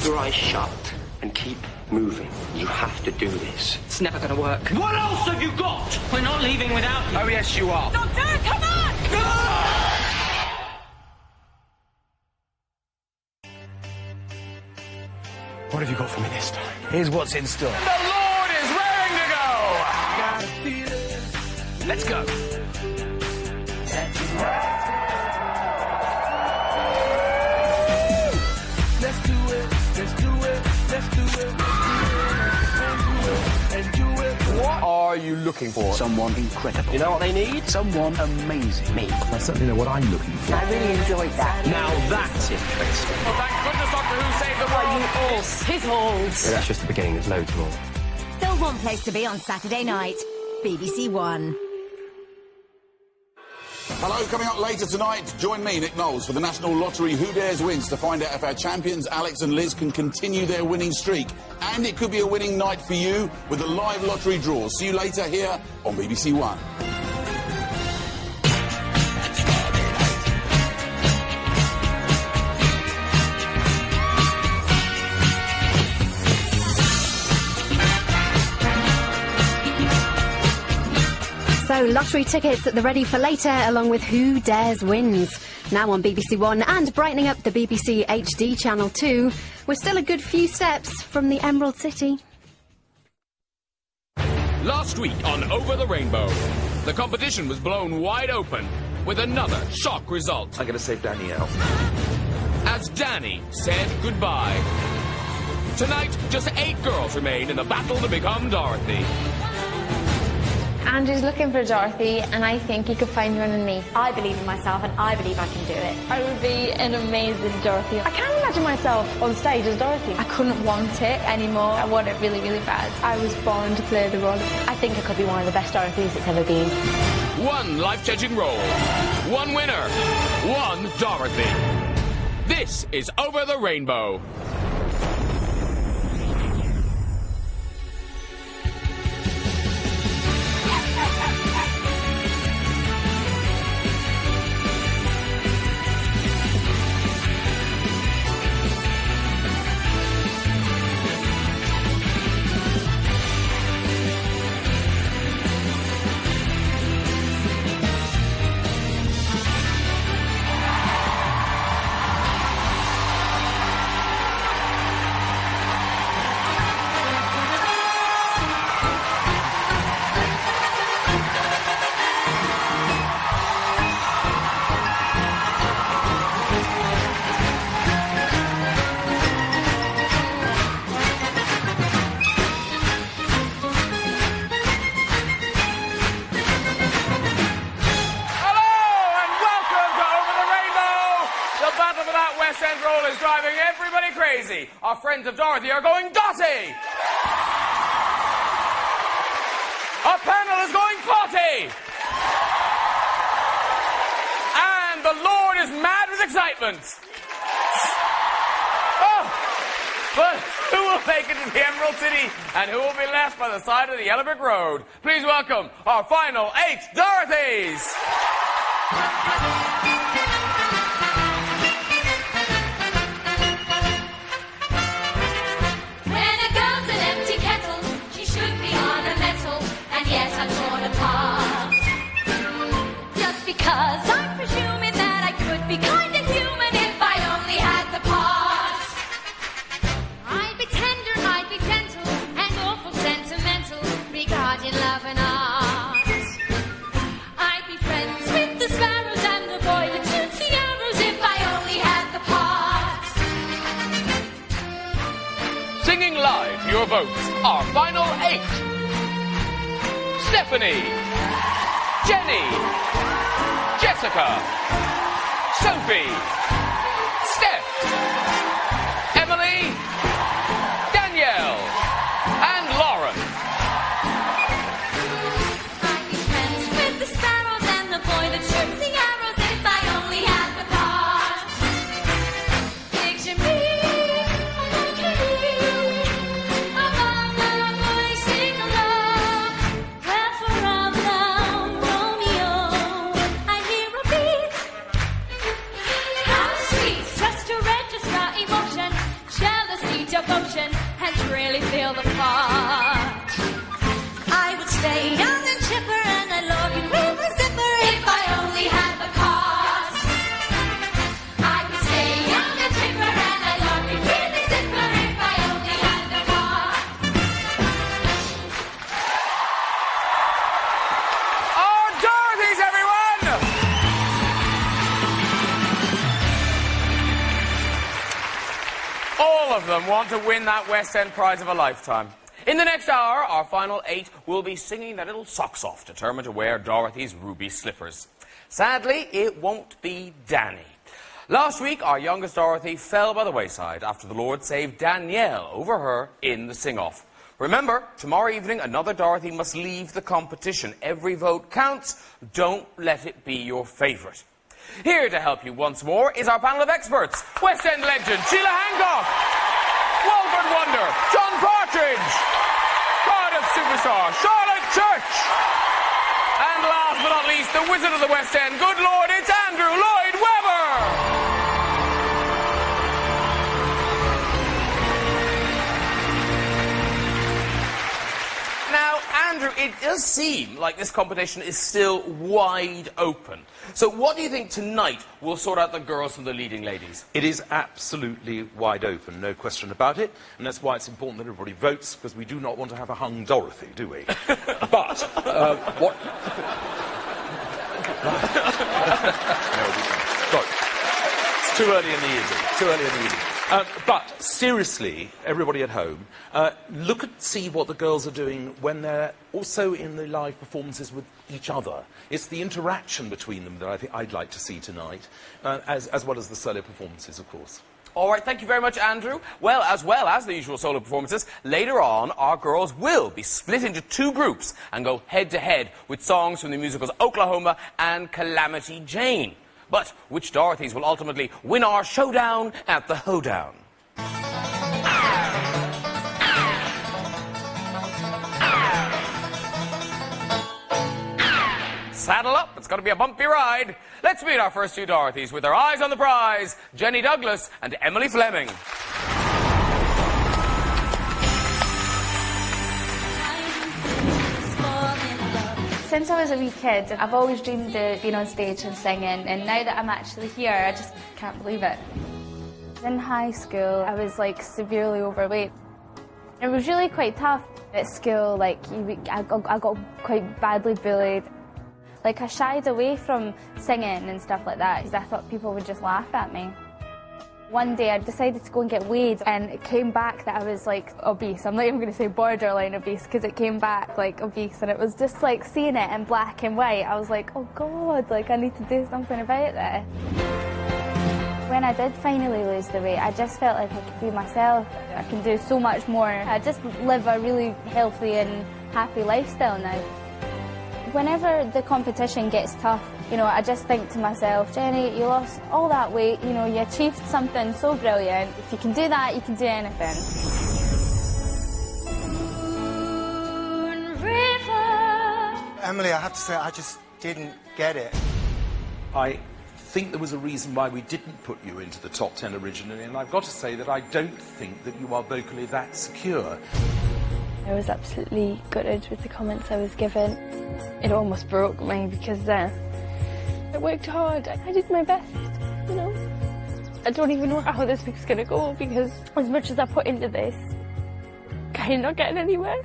Keep your eyes shut and keep moving. You have to do this. It's never gonna work. What else have you got? We're not leaving without you. Oh, yes, you are. Doctor, come on! What have you got for me this time? Here's what's in store. The Lord is raring to go! Let's go. Let's do it, let's do it, let's do it, and do it. What are you looking for? Someone incredible. You know what they need? Someone amazing. Me. I certainly know what I'm looking for. I really enjoyed that. Now that's interesting. Well, thank goodness Doctor Who saved the world. His halls. That's just the beginning. There's loads more. Still one place to be on Saturday night. BBC One. Hello, coming up later tonight, join me, Nick Knowles, for the National Lottery Who Dares Wins to find out if our champions, Alex and Liz, can continue their winning streak. And it could be a winning night for you with a live lottery draw. See you later here on BBC One. So, lottery tickets at the ready for later, along with Who Dares Wins. Now on BBC One and brightening up the BBC HD Channel 2. We're still a good few steps from the Emerald City. Last week on Over the Rainbow, the competition was blown wide open with another shock result. I'm going to save Danielle. As Danny said goodbye. Tonight, just 8 girls remain in the battle to become Dorothy. Andrew's looking for Dorothy, and I think he could find her in me. I believe in myself and I believe I can do it. I would be an amazing Dorothy. I can't imagine myself on stage as Dorothy. I couldn't want it anymore. I want it really, really bad. I was born to play the role. I think I could be one of the best Dorothys that's ever been. One life-changing role, one winner, one Dorothy. This is Over the Rainbow. Our friends of Dorothy are going Dotty! Our panel is going Potty! And the Lord is mad with excitement! Oh! But who will make it to the Emerald City and who will be left by the side of the Yellow Brick Road? Please welcome our final 8 Dorothys! Because I'm presuming that I could be kind of human if I only had the parts. I'd be tender, I'd be gentle, and awful sentimental regarding love and art. I'd be friends with the sparrows and the boy that shoots the arrows if I only had the parts. Singing live for your votes, our final 8. Stephanie, Jenny, Jessica, Sophie, Steph, Emily, Danielle, and Lauren. I'd be friends with the sparrows and the boy that shoots the arrows if I only had the parts. Picture me, among the boys sing along. Well, for all down Romeo, I hear a beat. How sweet, just to register devotion and really feel the part. I would stay young and chipper and I'd log in with a zipper if I only had the parts. I would stay young and chipper and I'd log in with a zipper if I only had the parts. Oh, Dorothy's, everyone! All of them want to win that West End prize of a lifetime. In the next hour, our final 8 will be singing their little socks off, determined to wear Dorothy's ruby slippers. Sadly, it won't be Danny. Last week, our youngest Dorothy fell by the wayside after the Lord saved Danielle over her in the sing-off. Remember, tomorrow evening, another Dorothy must leave the competition. Every vote counts. Don't let it be your favourite. Here to help you once more is our panel of experts. West End legend Sheila Hancock, Walford Wonder John Partridge, Cardiff superstar Charlotte Church, and last but not least, the wizard of the West End, good Lord, it's Andrew Lloyd Webber! Now, Andrew, it does seem like this competition is still wide open. So what do you think tonight will sort out the girls from the leading ladies? It is absolutely wide open, no question about it. And that's why it's important that everybody votes, because we do not want to have a hung Dorothy, do we? But, what... No, we don't. Sorry. It's too early in the evening. Too early in the evening. But seriously, everybody at home, look and see what the girls are doing when they're also in the live performances with each other. It's the interaction between them that I think I'd like to see tonight, as well as the solo performances, of course. All right, thank you very much, Andrew. Well as the usual solo performances, later on, our girls will be split into 2 groups and go head-to-head with songs from the musicals Oklahoma and Calamity Jane. But which Dorothys will ultimately win our showdown at the hoedown? Saddle up, it's going to be a bumpy ride. Let's meet our first 2 Dorothys with their eyes on the prize, Jenny Douglas and Emily Fleming. Since I was a wee kid, I've always dreamed of being on stage and singing, and now that I'm actually here, I just can't believe it. In high school, I was like severely overweight. It was really quite tough. At school, like, I got quite badly bullied. Like, I shied away from singing and stuff like that because I thought people would just laugh at me. One day I decided to go and get weighed, and it came back that I was like obese. I'm not even going to say borderline obese because it came back like obese, and it was just like seeing it in black and white. I was like, oh God, like I need to do something about this. When I did finally lose the weight, I just felt like I could be myself. I can do so much more. I just live a really healthy and happy lifestyle now. Whenever the competition gets tough, you know, I just think to myself, Jenny, you lost all that weight, you know, you achieved something so brilliant. If you can do that, you can do anything. Emily, I have to say, I just didn't get it. I think there was a reason why we didn't put you into the top 10 originally, and I've got to say that I don't think that you are vocally that secure. I was absolutely gutted with the comments I was given. It almost broke me because I worked hard. I did my best, you know. I don't even know how this week's going to go because as much as I put into this, I'm kind of not getting anywhere.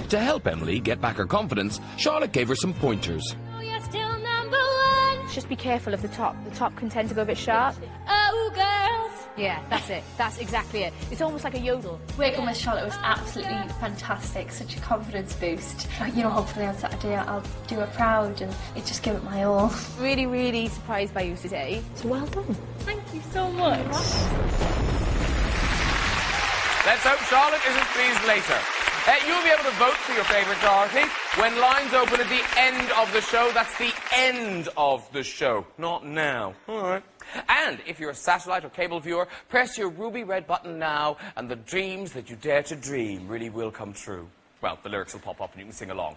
To help Emily get back her confidence, Charlotte gave her some pointers. Oh, you're still #1. Just be careful of the top. The top can tend to go a bit sharp. Oh, girls. Yeah, that's it. That's exactly it. It's almost like a yodel. Working with Charlotte was absolutely fantastic, such a confidence boost. You know, hopefully on Saturday I'll do her proud and just give it my all. Really, really surprised by you today. So well done. Thank you so much. Let's hope Charlotte isn't pleased later. You'll be able to vote for your favourite Dorothy when lines open at the end of the show. That's the end of the show, not now. All right. And if you're a satellite or cable viewer, press your ruby red button now, and the dreams that you dare to dream really will come true. Well, the lyrics will pop up and you can sing along.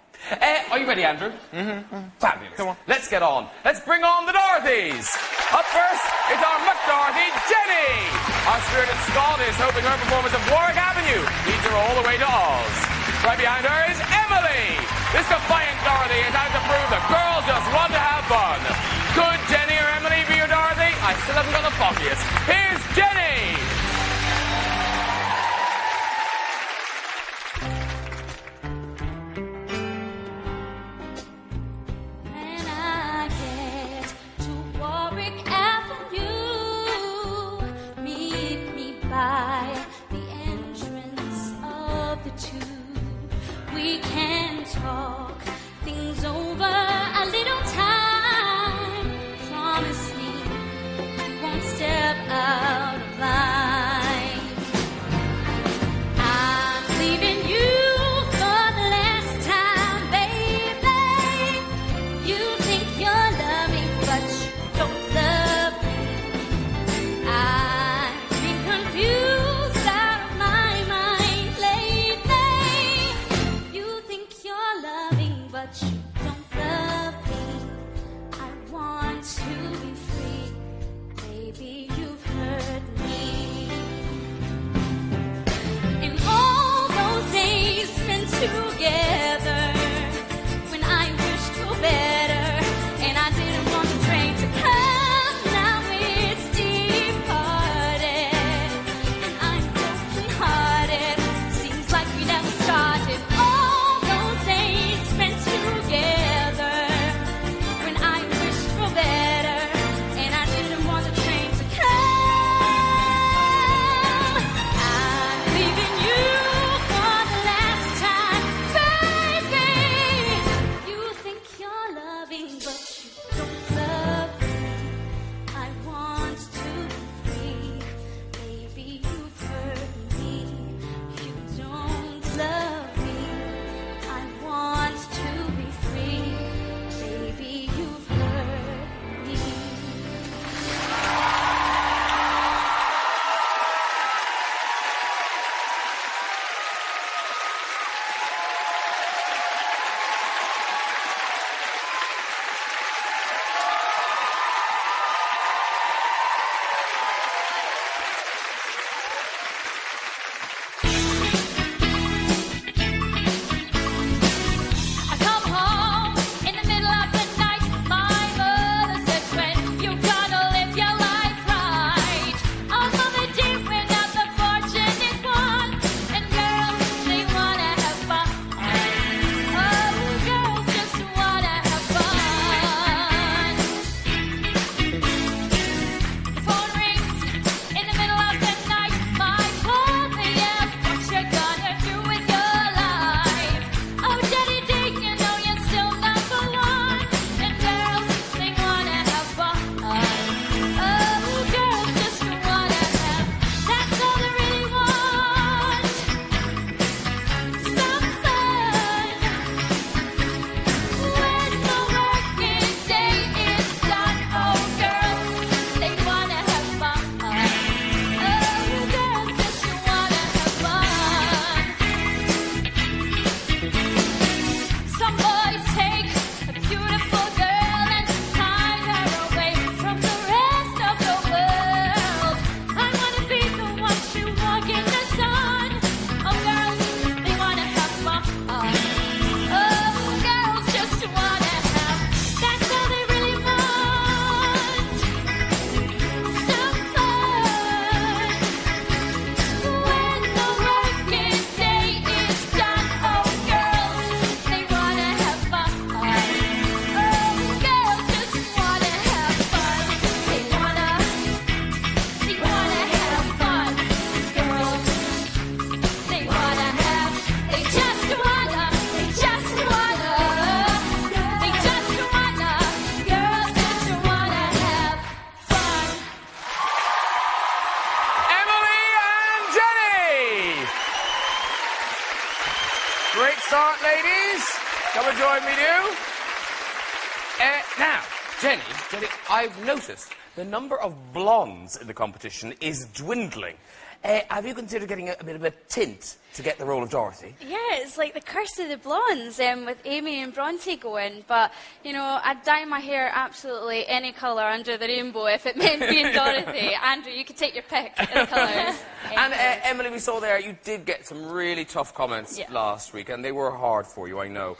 Are you ready, Andrew? Mm-hmm. Fabulous. Come on. Let's get on. Let's bring on the Dorothys. Up first, it's our McDorothy, Jenny. Our spirited Scot is hoping her performance of Warwick Avenue leads her all the way to Oz. Right behind her is Emily. This defiant Dorothy is out to prove that girls just want to have fun. Could Jenny or Emily be your Dorothy? I still haven't got the foggiest. Here's Jenny. When I get to Warwick Avenue, meet me by the entrance of the tube. We can talk things over a little time. Promise me you won't step out of line. I'm leaving you for the last time, baby. You think you're loving, but you don't love me. I've been confused out of my mind lately. You think you're loving, but you don't love me. I want to be free, baby, you've hurt me. In all those days spent together, when I wished for better, and I didn't want the train to come, now it's departed, and I'm broken hearted. Seems like we never started. All those days spent together, when I wished for better, and I didn't want the train to come. I'm leaving you for the last time, baby. You think you're loving, but you don't love me. I want to be free, baby, you've hurt me. You don't love me. I want to be free, baby, you've hurt me. I come home in the middle of the night. My mother says, "When you gotta live your life right." All for the deep without the fortunate ones. And girls, they wanna have fun. Oh, girls just wanna have fun. The phone rings in the middle of the night. My father yells, "What you gonna do with your life?" Oh, Daddy D, you know you're still number one. And girls, they wanna have fun. Oh, girls just wanna have, that's all they really want. Some fun. When the working day is done, oh, girls, they wanna have fun. Oh, girls just wanna have fun. Some boys take a beautiful girl and hide her away from the rest of the world. I wanna be the one to walk in the sun. Oh, girls, they wanna have fun. Oh, girls just wanna have, that's all they really want. Some fun. When the working day is done, oh, girls, they wanna have fun. Oh, girls just wanna have fun. They wanna have fun. Girls, they wanna have, they just wanna, they just wanna, they just wanna, girls just wanna have fun. Emily and Jenny. Great start, ladies. Come and join me, do. Now, Jenny, I've noticed the number of blondes in the competition is dwindling. Have you considered getting a bit of a tint to get the role of Dorothy? Yeah, it's like the curse of the blondes with Amy and Bronte going. But, you know, I'd dye my hair absolutely any colour under the rainbow if it meant being Dorothy. Andrew, you could take your pick of the colours. And Emily, we saw there, you did get some really tough comments last week, and they were hard for you, I know.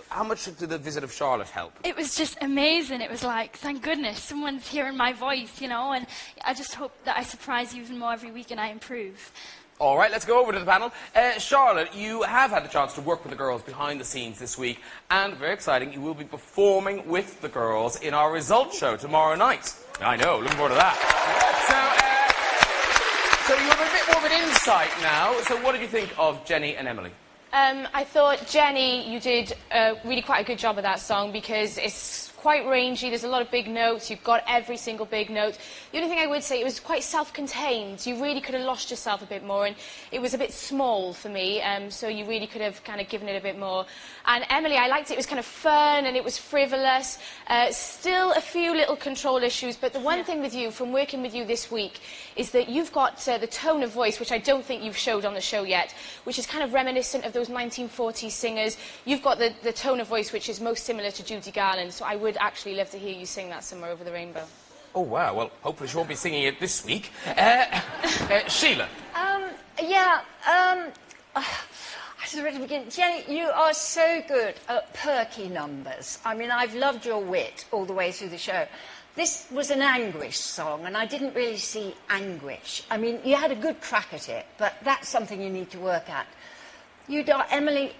How much did the visit of Charlotte help? It was just amazing. It was like, thank goodness, someone's hearing my voice, you know, and I just hope that I surprise you even more every week and I improve. All right, let's go over to the panel. Charlotte, you have had the chance to work with the girls behind the scenes this week, and very exciting, you will be performing with the girls in our results show tomorrow night. I know, looking forward to that. So you have a bit more of an insight now. So what did you think of Jenny and Emily? I thought, Jenny, you did really quite a good job of that song because it's quite rangy, there's a lot of big notes, you've got every single big note. The only thing I would say, it was quite self-contained. You really could have lost yourself a bit more, and it was a bit small for me, so you really could have kind of given it a bit more. And Emily, I liked it. It was kind of fun and it was frivolous. Still a few little control issues, but the one thing with you, from working with you this week, is that you've got the tone of voice, which I don't think you've showed on the show yet, which is kind of reminiscent of those 1940s singers. You've got the tone of voice which is most similar to Judy Garland, so I would actually love to hear you sing that Somewhere Over the Rainbow. Oh, wow. Well, hopefully she won't be singing it this week. Sheila. I should really begin. Jenny, you are so good at perky numbers. I mean, I've loved your wit all the way through the show. This was an anguish song, and I didn't really see anguish. I mean, you had a good crack at it, but that's something you need to work at. Emily,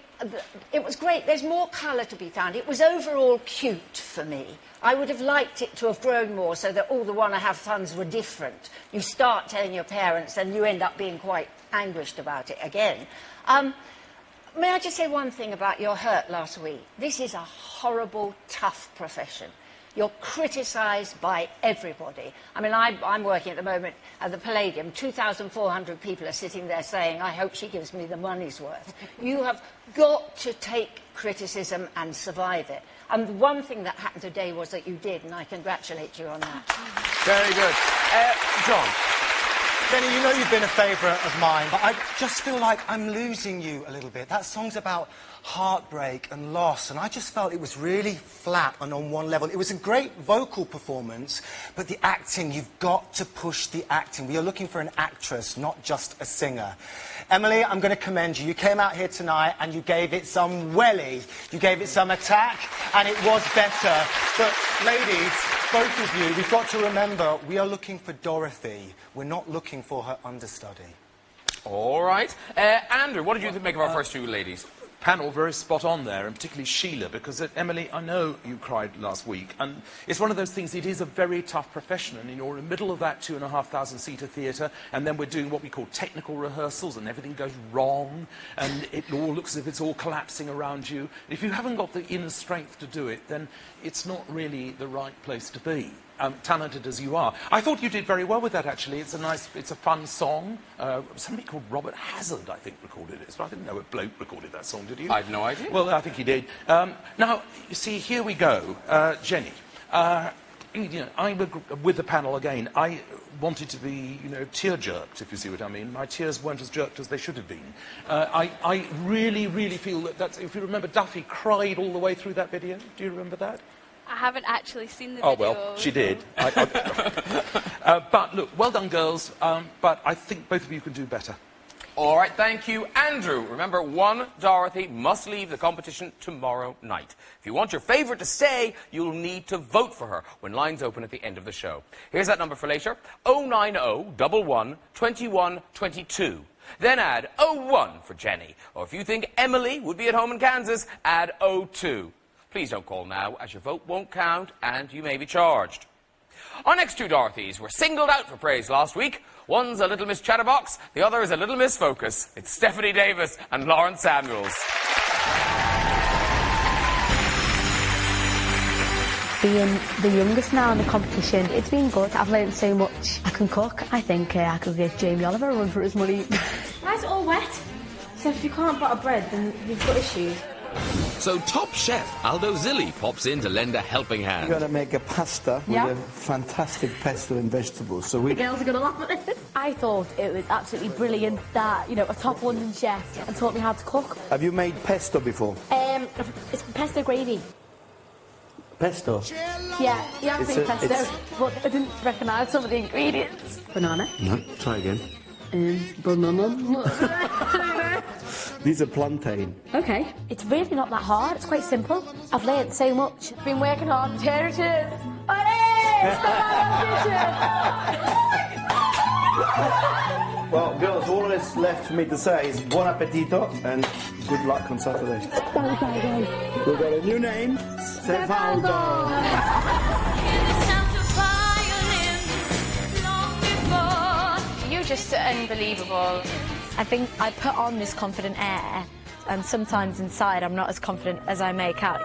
it was great. There's more colour to be found. It was overall cute for me. I would have liked it to have grown more so that all the Wanna Have Funs were different. You start telling your parents and you end up being quite anguished about it again. May I just say one thing about your hurt last week? This is a horrible, tough profession. You're criticised by everybody. I mean, I'm working at the moment at the Palladium. 2,400 people are sitting there saying, I hope she gives me the money's worth. You have got to take criticism and survive it. And the one thing that happened today was that you did, and I congratulate you on that. Very good. John. Jenny, you know you've been a favourite of mine, but I just feel like I'm losing you a little bit. That song's about heartbreak and loss, and I just felt it was really flat and on one level. It was a great vocal performance, but the acting, you've got to push the acting. We are looking for an actress, not just a singer. Emily, I'm going to commend you. You came out here tonight and you gave it some welly. You gave it some attack, and it was better. But, ladies, both of you, we've got to remember, we are looking for Dorothy. We're not looking for her understudy. All right. Andrew, what did you make of our first two ladies? Panel very spot on there, and particularly Sheila, because Emily, I know you cried last week, and it's one of those things, it is a very tough profession, and you're in the middle of that 2,500-seater theatre, and then we're doing what we call technical rehearsals, and everything goes wrong, and it all looks as if it's all collapsing around you. If you haven't got the inner strength to do it, then it's not really the right place to be. Talented as you are. I thought you did very well with that, actually. It's a fun song. Somebody called Robert Hazard, I think, recorded it. So I didn't know a bloke recorded that song, did you? I had no idea. Well, I think he did. Now, you see, here we go. Jenny, you know, I with the panel again. I wanted to be, you know, tear-jerked, if you see what I mean. My tears weren't as jerked as they should have been. I really, really feel that, if you remember, Duffy cried all the way through that video. Do you remember that? I haven't actually seen the video. Oh, well, she did. But, look, well done, girls, but I think both of you can do better. All right, thank you. Andrew, remember, one Dorothy must leave the competition tomorrow night. If you want your favourite to stay, you'll need to vote for her when lines open at the end of the show. Here's that number for later, 090 11 21 22. Then add 01 for Jenny. Or if you think Emily would be at home in Kansas, add 02. Please don't call now, as your vote won't count and you may be charged. Our next two Dorothys were singled out for praise last week. One's a Little Miss Chatterbox, the other is a Little Miss Focus. It's Stephanie Davis and Lauren Samuels. Being the youngest now in the competition, it's been good. I've learned so much. I can cook. I think I could give Jamie Oliver a run for his money. Why is it all wet? So if you can't butter bread, then you've got issues. So top chef Aldo Zilli pops in to lend a helping hand. You've got to make a pasta with a fantastic pesto and vegetables. So The girls are going to laugh at this. I thought it was absolutely brilliant that, you know, a top London chef and taught me how to cook. Have you made pesto before? It's pesto gravy. Pesto? Yeah, you have It's to a- pesto, it's- but I didn't recognise some of the ingredients. Banana. No, try again. Banana. These are plantain. Okay. It's really not that hard. It's quite simple. I've learnt so much. Been working hard. Here it is. Well, girls, all that's left for me to say is buon appetito and good luck on Saturday. We've got a new name, Stefaldo. You're just unbelievable. I think I put on this confident air, and sometimes inside I'm not as confident as I make out.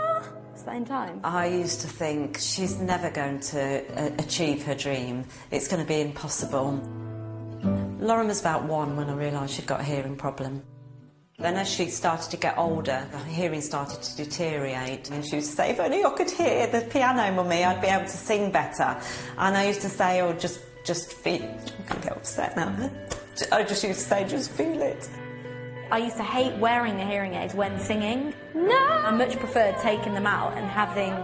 Is that in time? I used to think she's never going to achieve her dream. It's going to be impossible. Lauren was about 1 when I realised she'd got a hearing problem. Then as she started to get older, her hearing started to deteriorate. And she used to say, if only I could hear the piano, Mummy, I'd be able to sing better. And I used to say, oh, just feel... I'm going to get upset now. I just used to say, just feel it. I used to hate wearing the hearing aids when singing. No! I much preferred taking them out and having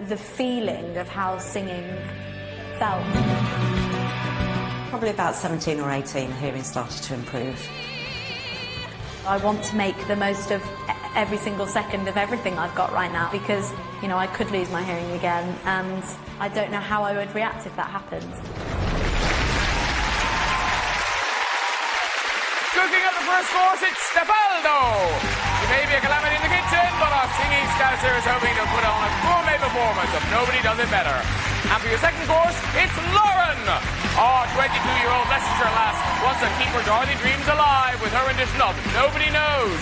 the feeling of how singing felt. Probably about 17 or 18, her hearing started to improve. I want to make the most of every single second of everything I've got right now because, you know, I could lose my hearing again and I don't know how I would react if that happened. Cooking up the first course, it's Stefaldo. He may be a calamity in the kitchen, but our singing scouser is hoping to put on a gourmet performance of Nobody Does It Better. And for your second course, it's Lauren. Our 22-year-old Leicestershire lass wants to keep her Dorothy dreams alive with her rendition of Nobody Knows.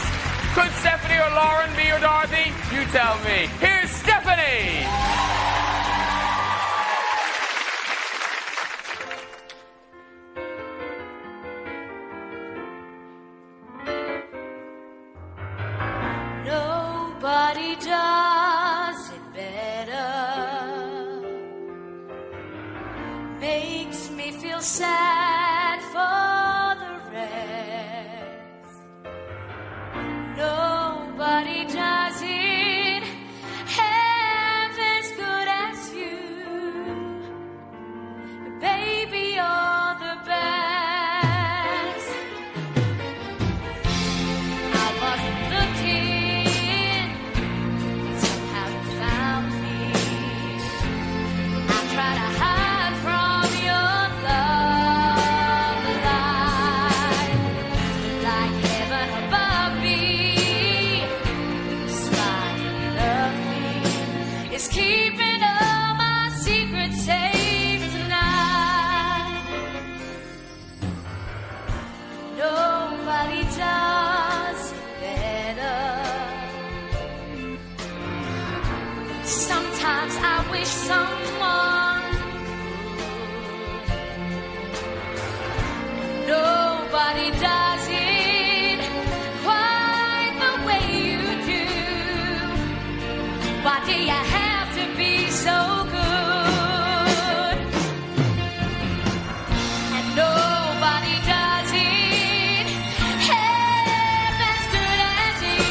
Could Stephanie or Lauren be your Dorothy? You tell me. Here's Stephanie. Nobody does it better. Makes me feel sad for the rest. Nobody does it half as good as you. Baby, you're the best. I wasn't looking. Somehow you found me. I try to hide from your love alive, like heaven above me. Smiling of me is keeping all my secrets safe tonight. Nobody does better. Sometimes I wish someone could. Nobody does it quite the way you do. Why do you have to be so good? And nobody does it half as good as you.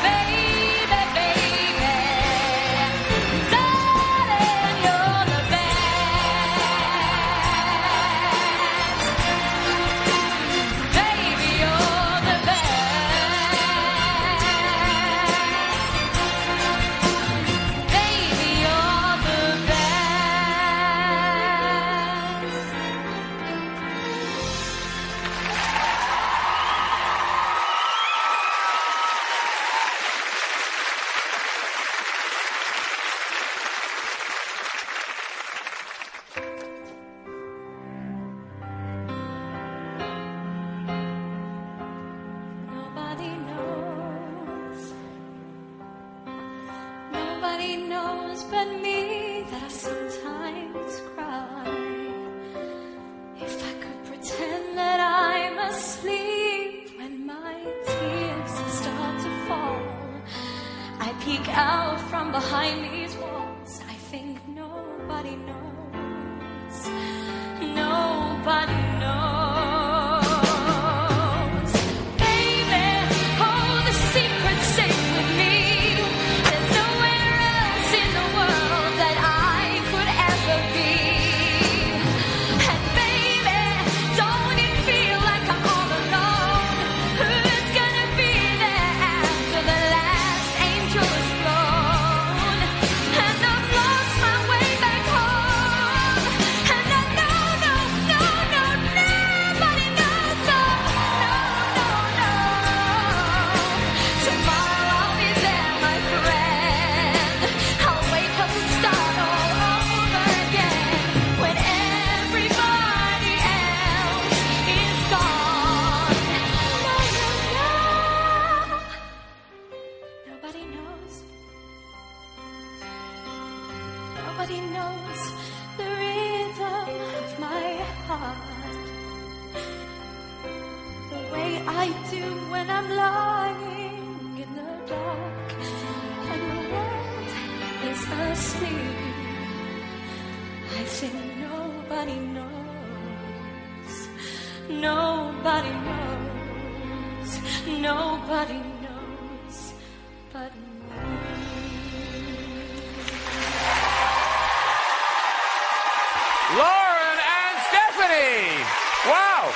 Baby, baby, darling, you're the best. Baby, you're the best. Baby, you're the Nobody knows. Nobody knows but me that I sometimes cry. If I could pretend that I'm asleep when my tears start to fall, I peek out from behind these walls. I think nobody knows. No I do when I'm lying in the dark and the world is asleep. I think nobody knows, nobody knows, nobody knows but me. Lauren and Stephanie! Wow!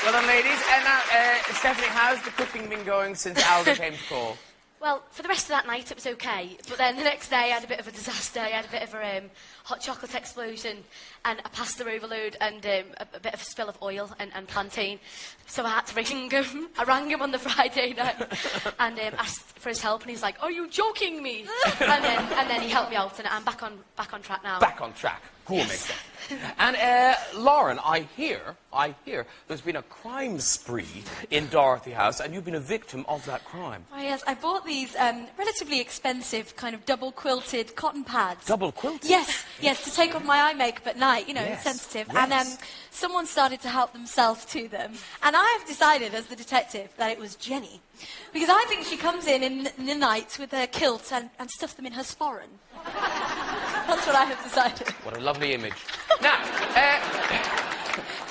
Well done, ladies. And now, Stephanie, how's the cooking been going since Alda came to call? Well, for the rest of that night, it was okay. But then the next day, I had a bit of a disaster. I had a bit of a hot chocolate explosion and a pasta overload and a bit of a spill of oil and plantain. So I had to ring him. I rang him on the Friday night and asked for his help. And he's like, "Are you joking me?" and then he helped me out, and I'm back on track now. Back on track. Cool, makes sense. And Lauren, I hear there's been a crime spree in Dorothy House, and you've been a victim of that crime. Oh, yes, I bought these relatively expensive kind of double-quilted cotton pads. Double-quilted? Yes, to take off my eye makeup at night, you know, Yes, sensitive. yes. And someone started to help themselves to them. And I've decided, as the detective, that it was Jenny. Because I think she comes in the night with her kilt and stuffs them in her sporran. That's what I have decided. What a lovely image. Now,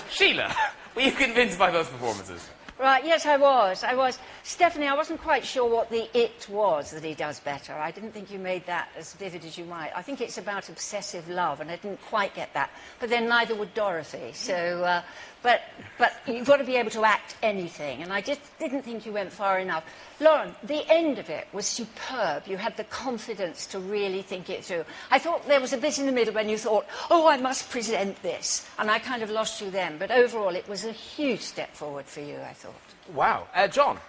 Sheila, were you convinced by those performances? Right, yes, I was. Stephanie, I wasn't quite sure what the it was that he does better. I didn't think you made that as vivid as you might. I think it's about obsessive love, and I didn't quite get that. But then neither would Dorothy. So, but you've got to be able to act anything, and I just didn't think you went far enough. Lauren, the end of it was superb. You had the confidence to really think it through. I thought there was a bit in the middle when you thought, oh, I must present this, and I kind of lost you then. But overall, it was a huge step forward for you, I thought. Wow. John?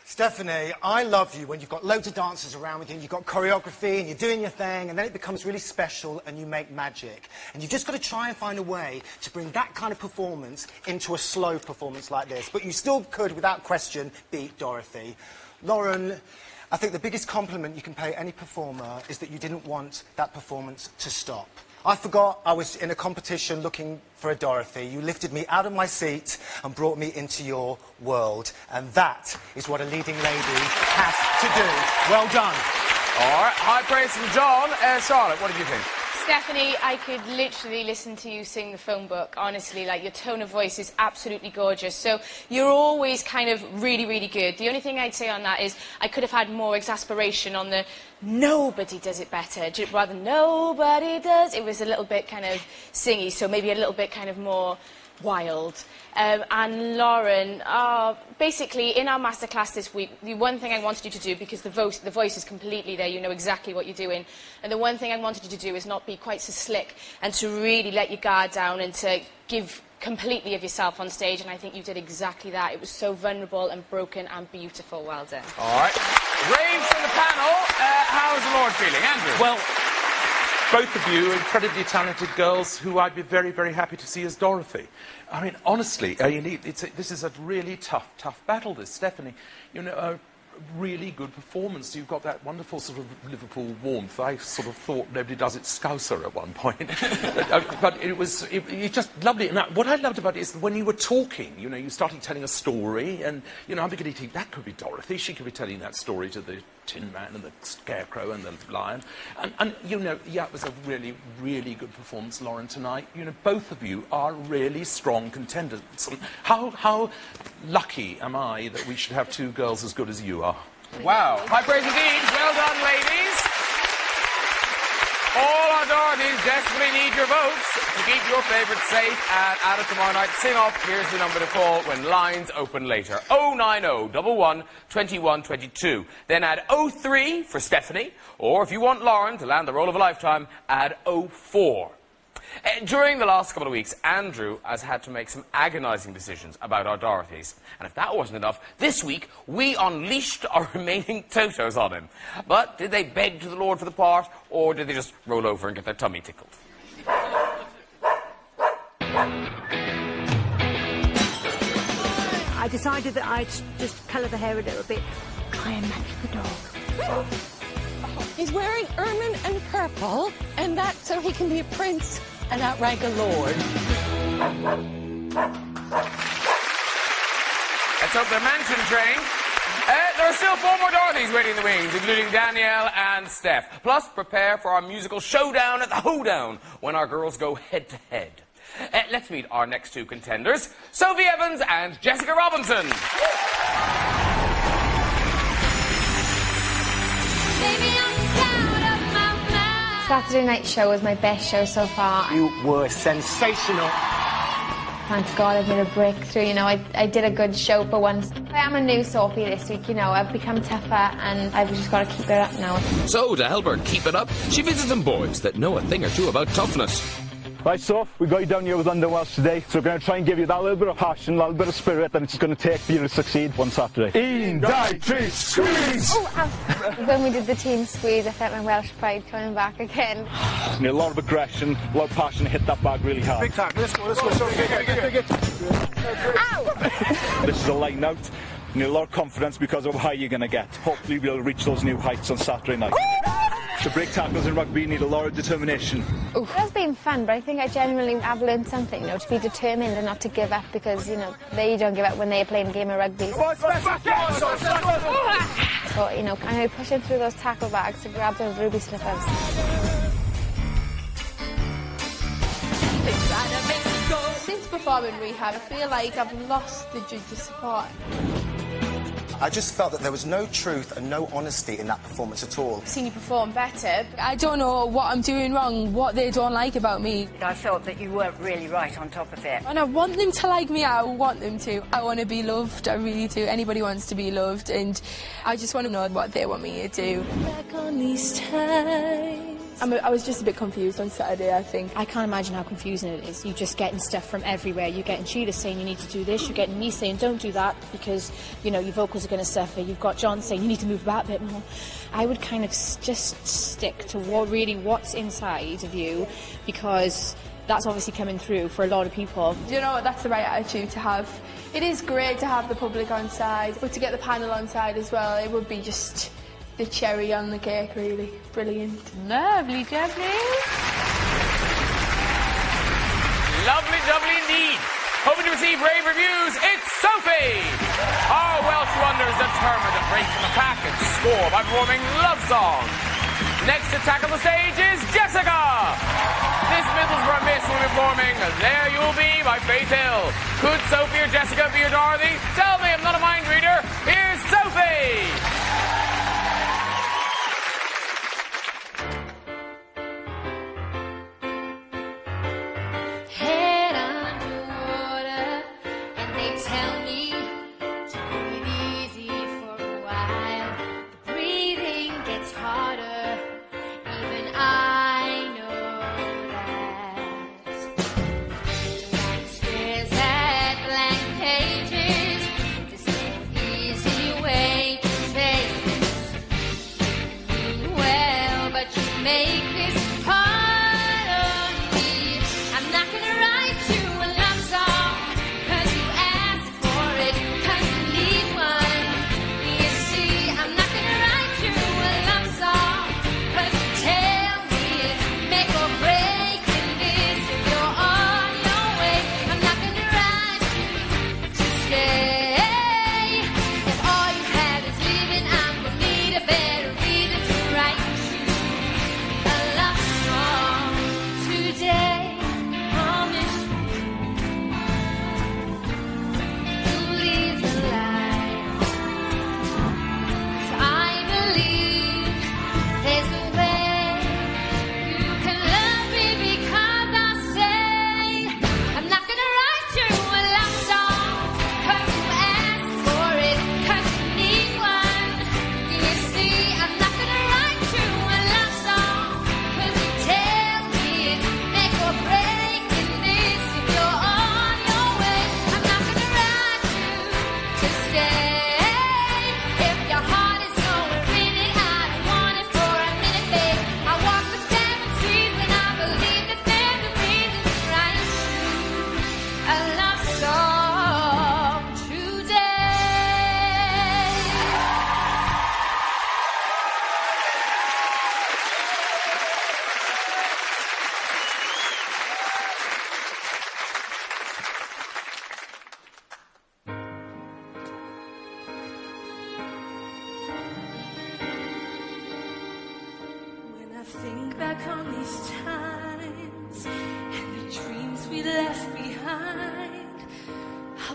Stephanie, I love you when you've got loads of dancers around with you, and you've got choreography, and you're doing your thing, and then it becomes really special, and you make magic. And you've just got to try and find a way to bring that kind of performance into a slow performance like this. But you still could, without question, beat Dorothy. Lauren, I think the biggest compliment you can pay any performer is that you didn't want that performance to stop. I forgot I was in a competition looking for a Dorothy. You lifted me out of my seat and brought me into your world. And that is what a leading lady has to do. Well done. All right, high praise from John. Charlotte, what did you think? Stephanie, I could literally listen to you sing the phone book, honestly. Like, your tone of voice is absolutely gorgeous. So you're always kind of really, really good. The only thing I'd say on that is I could have had more exasperation on the nobody does it better, rather than nobody does. It was a little bit kind of singy, so maybe a little bit kind of more wild. And Lauren, basically, in our masterclass this week, the one thing I wanted you to do, because the voice is completely there, you know exactly what you're doing, and the one thing I wanted you to do is not be quite so slick, and to really let your guard down, and to give completely of yourself on stage, and I think you did exactly that. It was so vulnerable and broken and beautiful. Well done. All right. Raves from the panel. How's the Lord feeling? Andrew? Well, both of you are incredibly talented girls who I'd be very, very happy to see as Dorothy. I mean, honestly, this is a really tough battle, this, Stephanie. You know, a really good performance. You've got that wonderful sort of Liverpool warmth. I sort of thought nobody does it Scouser at one point. But it was just lovely. And what I loved about it is when you were talking, you know, you started telling a story, and, you know, I'm beginning to think that could be Dorothy. She could be telling that story to the Tin Man and the Scarecrow and the Lion. And you know, yeah, it was a really, really good performance, Lauren, tonight. You know, both of you are really strong contenders. And how lucky am I that we should have two girls as good as you are? Wow. High praise indeed. Well done, ladies. All our Dorothys desperately need your votes to keep your favourites safe and out of tomorrow night. Sing off. Here's the number to call when lines open later. 090 11 21 22. Then add 03 for Stephanie. Or if you want Lauren to land the role of a lifetime, add 04. During the last couple of weeks, Andrew has had to make some agonising decisions about our Dorothys. And if that wasn't enough, this week we unleashed our remaining Totos on him. But did they beg to the Lord for the part, or did they just roll over and get their tummy tickled? I decided that I'd just colour the hair a little bit. Try and match the dog. He's wearing ermine and purple, and that's so he can be a prince an outrigger lord. Let's hope they're mansion trained. There are still 4 more Dorothys waiting in the wings, including Danielle and Steph. Plus, prepare for our musical showdown at the Hoedown when our girls go head-to-head. Let's meet our next 2 contenders, Sophie Evans and Jessica Robinson. Saturday night show was my best show so far. You were sensational. Thank God I've made a breakthrough, you know, I did a good show for once. I am a new Sophie this week, you know, I've become tougher and I've just got to keep it up now. So, to help her keep it up, she visits some boys that know a thing or two about toughness. Right, Soph, we got you down here with London Welsh today, so we're going to try and give you that little bit of passion, that little bit of spirit that it's going to take for you to succeed one Saturday. 1, 2, 3, squeeze! Oh, when we did the team squeeze, I felt my Welsh pride coming back again. You need a lot of aggression, a lot of passion to hit that bag really hard. Big tackle, let's go, Sophie. Ow! This is a line out. You need a lot of confidence because of how high you're going to get. Hopefully you'll be able to reach those new heights on Saturday night. To break tackles in rugby, you need a lot of determination. It has been fun, but I think I genuinely have learned something, you know, to be determined and not to give up because, you know, they don't give up when they're playing a game of rugby. So, you know, I'm pushing through those tackle bags to grab those ruby slippers. Since performing rehab, I feel like I've lost the judges' support. I just felt that there was no truth and no honesty in that performance at all. I've seen you perform better. I don't know what I'm doing wrong, what they don't like about me. I felt that you weren't really right on top of it. And I want them to like me, I want them to. I want to be loved, I really do. Anybody wants to be loved, and I just want to know what they want me to do. Back on these times. I was just a bit confused on Saturday, I think. I can't imagine how confusing it is. You're just getting stuff from everywhere. You're getting Sheila saying you need to do this. You're getting me saying don't do that because, you know, your vocals are going to suffer. You've got John saying you need to move about a bit more. I would kind of just stick to what's inside of you because that's obviously coming through for a lot of people. You know what, that's the right attitude to have. It is great to have the public on side, but to get the panel on side as well, it would be just the cherry on the cake, really. Brilliant. Lovely, lovely. Lovely, lovely indeed. Hoping to receive rave reviews, it's Sophie! Our Welsh wonder is determined to break from the pack and score by performing Love Song. Next to tackle the stage is Jessica! This Middlesbrough Miss will be performing There You'll Be by Faith Hill. Could Sophie or Jessica be your Dorothy? Tell me, I'm not a mind reader. Here's Sophie! Head underwater, and they tell me to breathe easy for a while. The breathing gets harder, even I know that. Stares at blank pages, there's no easy way to take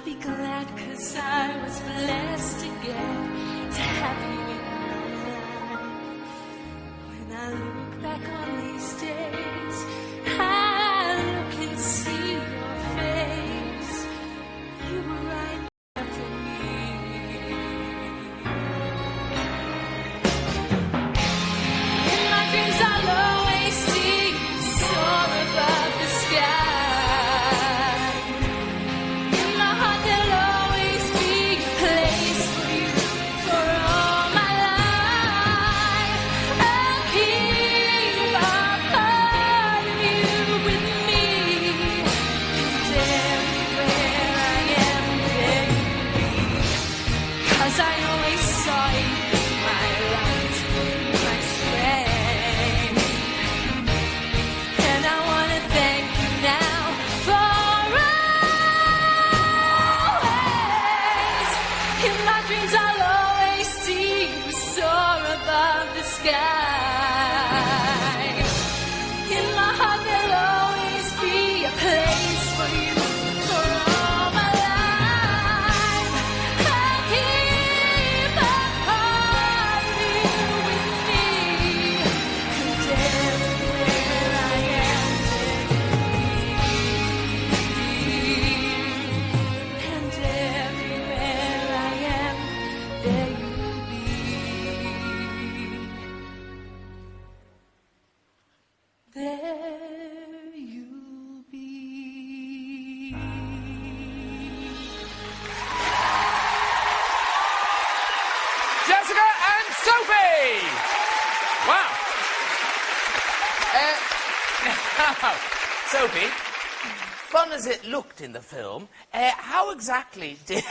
be glad, 'cause I was blessed again to have you in my life. When I look back on these days, I look and see your face. You were right there for me. In my dreams I'll always see you soar above the sky. In my heart there'll always be a place for you for all my life. I'll keep a part of you with me, and everywhere I am, there you'll be. 'Cause I always saw you in my light, my strength. And I want to thank you now for always. In my dreams I'll always see you soar above the sky. In my heart there'll always be a place for you for all my life. I'll keep a part of you with me, and everywhere I am, and everywhere I am, there you'll be. There you'll be. Jessica and Sophie! Wow. Now, Sophie, fun as it looked in the film, how exactly did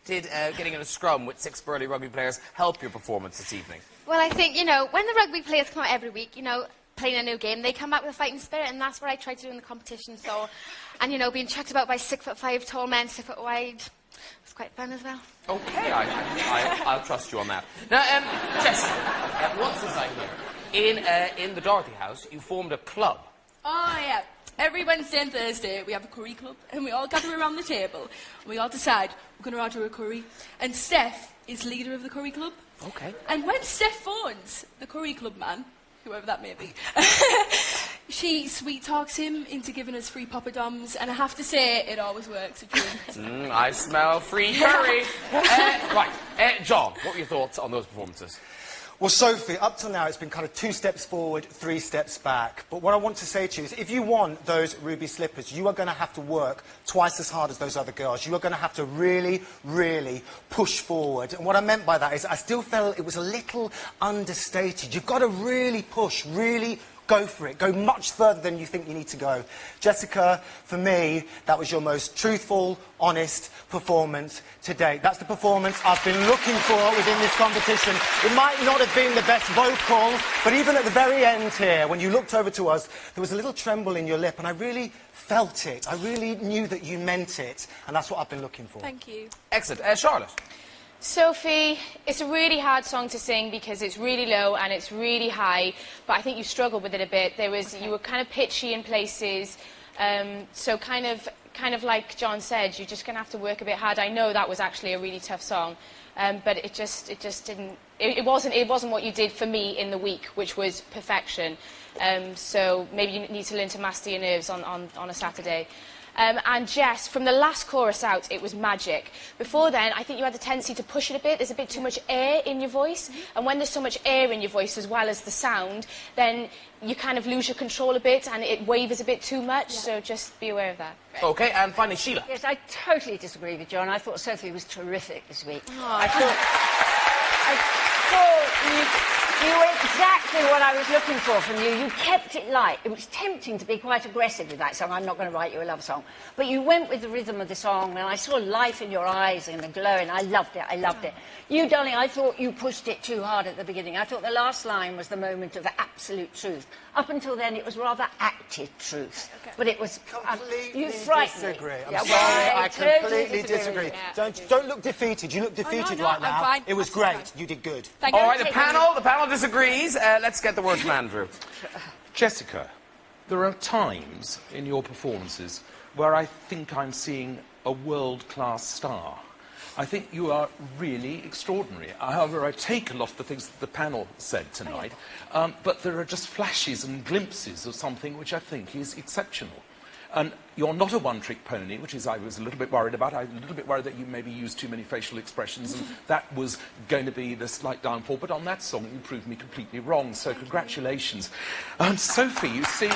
getting in a scrum with 6 burly rugby players help your performance this evening? Well, I think, you know, when the rugby players come out every week, you know, playing a new game, they come back with a fighting spirit, and that's what I try to do in the competition. So, and, you know, being chucked about by 6'5" tall men, 6 foot wide, was quite fun as well. Okay, I'll trust you on that. Now, Jessica, what's this I hear? In the Dorothy house, you formed a club. Oh, yeah. Every Wednesday and Thursday, we have a curry club, and we all gather around the table, and we all decide we're going to order a curry. And Steph is leader of the curry club. Okay. And when Steph phones the curry club man, whoever that may be, she sweet-talks him into giving us free poppadoms, and I have to say, it always works. I smell free curry. Right, John, what were your thoughts on those performances? Well, Sophie, up till now, it's been kind of 2 steps forward, 3 steps back. But what I want to say to you is, if you want those ruby slippers, you are going to have to work twice as hard as those other girls. You are going to have to really, really push forward. And what I meant by that is, I still felt it was a little understated. You've got to really push, really go for it. Go much further than you think you need to go. Jessica, for me, that was your most truthful, honest performance to date. That's the performance I've been looking for within this competition. It might not have been the best vocal, but even at the very end here, when you looked over to us, there was a little tremble in your lip, and I really felt it. I really knew that you meant it, and that's what I've been looking for. Thank you. Excellent. Charlotte? Sophie, it's a really hard song to sing because it's really low and it's really high, but I think you struggled with it a bit. You were kind of pitchy in places, so kind of like John said, you're just going to have to work a bit hard. I know that was actually a really tough song, but it just didn't. It wasn't what you did for me in the week, which was perfection. So maybe you need to learn to master your nerves on a Saturday. And Jess, from the last chorus out, it was magic. Before then, I think you had the tendency to push it a bit. There's a bit too much air in your voice. And when there's so much air in your voice as well as the sound, then you kind of lose your control a bit and it wavers a bit too much. Yeah. So just be aware of that. OK, and finally, Sheila. Yes, I totally disagree with John. I thought Sophie was terrific this week. Oh. I thought you were exactly what I was looking for from you. You kept it light. It was tempting to be quite aggressive with that song. I'm not going to write you a love song. But you went with the rhythm of the song, and I saw life in your eyes and the glow, and I loved it. I loved it. You, darling, I thought you pushed it too hard at the beginning. I thought the last line was the moment of absolute truth. Up until then, it was rather acted truth. Okay. But it was... you frightened disagree. me. I'm sorry, I completely disagree. Yeah. Don't look defeated. You look defeated right now. I'm fine. It was great. You did good. All right, the panel disagrees. Let's get the word from Andrew. Jessica, there are times in your performances where I think I'm seeing a world-class star. I think you are really extraordinary. However, I take a lot of the things that the panel said tonight, but there are just flashes and glimpses of something which I think is exceptional. And you're not a one-trick pony, which is I was a little bit worried about. I'm a little bit worried that you maybe used too many facial expressions, and that was going to be the slight downfall. But on that song, you proved me completely wrong, so congratulations. Sophie, you see,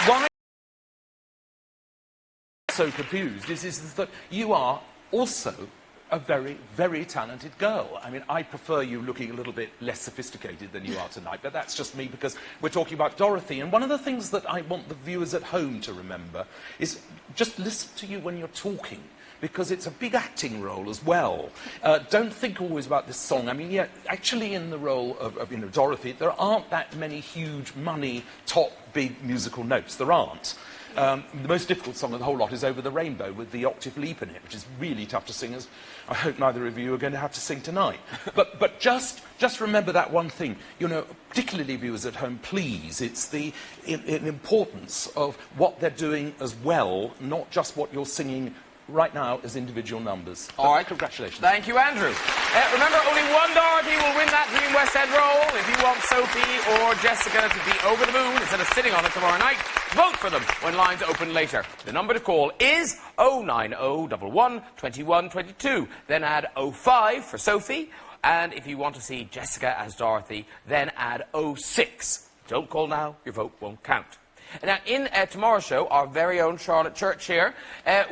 why I'm so confused is that you are also a very, very talented girl. I mean, I prefer you looking a little bit less sophisticated than you are tonight, but that's just me because we're talking about Dorothy. And one of the things that I want the viewers at home to remember is just listen to you when you're talking, because it's a big acting role as well. Don't think always about this song. I mean, yeah, actually in the role of you know, Dorothy, there aren't that many huge money, top, big musical notes. There aren't. The most difficult song of the whole lot is Over the Rainbow with the octave leap in it, which is really tough to sing, as I hope neither of you are going to have to sing tonight. But just remember that one thing, you know, particularly viewers at home, please, it's the importance of what they're doing as well, not just what you're singing right now as individual numbers. All right. Congratulations. Thank you, Andrew. Remember, only one Dorothy will win that Dream West End role. If you want Sophie or Jessica to be over the moon instead of sitting on it tomorrow night, vote for them when lines open later. The number to call is 09011 21 22. Then add 05 for Sophie. And if you want to see Jessica as Dorothy, then add 06. Don't call now, your vote won't count. Now, in tomorrow's show, our very own Charlotte Church here